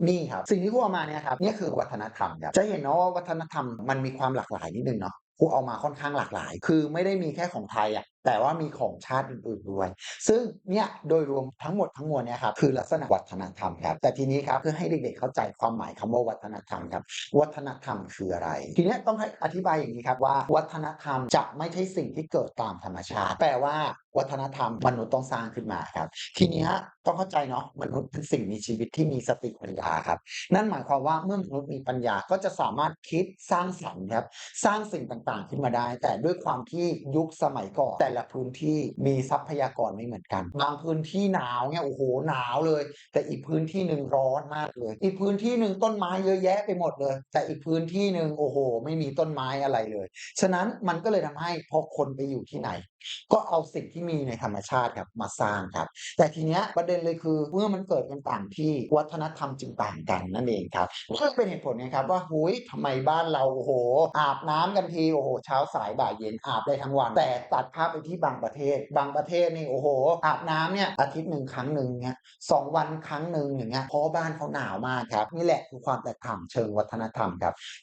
นี่ครับสิ่งที่ครูเอามาเนี่ยครับเนี่ยคือวัฒนธรรมครับจะเห็นเนาะว่าวัฒนธรรมมันมีความหลากหลายนิดหนึ่งเนาะครูเอามาค่อนข้างหลากหลายคือไม่ได้มีแค่ของไทยอะแต่ว่ามีของชาติอื่นๆด้วยซึ่งเนี่ยโดยรวมทั้งหมดทั้งมวลเนี่ยครับคือลักษณะวัฒนธรรมครับแต่ทีนี้ครับเพื่อให้เด็กๆเข้าใจความหมายคำว่าวัฒนธรรมครับวัฒนธรรมคืออะไรทีเนี้ยต้องให้อธิบายอย่างงี้ครับว่าวัฒนธรรมจะไม่ใช่สิ่งที่เกิดตามธรรมชาติแต่ว่าวัฒนธรรมมนุษย์ต้องสร้างขึ้นมาครับทีเนี้ยต้องเข้าใจเนาะมนุษย์เป็นสิ่งมีชีวิตที่มีสติปัญญาครับ นั่นหมายความว่าเมื่อมนุษย์มีปัญญาก็จะสามารถคิดสร้างสรรค์ครับสร้างสิ่งต่างๆขึ้นมาได้แต่ด้วยความที่ยุคสมัยก่อนแต่ละพื้นที่มีทรัพยากรไม่เหมือนกันบางพื้นที่หนาวเนี่ยโอ้โฮหนาวเลยแต่อีกพื้นที่หนึ่งร้อนมากเลยอีกพื้นที่หนึ่งต้นไม้เยอะแยะไปหมดเลยแต่อีกพื้นที่หนึ่งโอ้โฮไม่มีต้นไม้อะไรเลยฉะนั้นมันก็เลยทำให้พอคนไปอยู่ที่ไหนก็เอาสิ่งที่มีในธรรมชาติครับมาสร้างครับ แต่ทีเนี้ยประเด็นเลยคือเมื่อมันเกิดกันต่างที่วัฒนธรรมจึงต่างกันนั่นเองครับซึ่งเป็นเหตุผลไงครับว่าโอ้โฮทำไมบ้านเราโอ้โฮอาบน้ำกันทีโอ้โฮเช้าสายบ่ายเย็นอาบได้ทั้งวันแต่ตัดภาพไปที่บางประเทศนี่โอ้โฮอาบน้ำเนี่ยอาทิตย์หนึ่งครั้งหนึ่งเงี้ย2วันครั้งหนึ่งอย่างเงี้ยเพราะว่าบ้านเขาหนาวมากครับนี่แหละคือความแตกต่างเชิงวัฒนธรรมครับ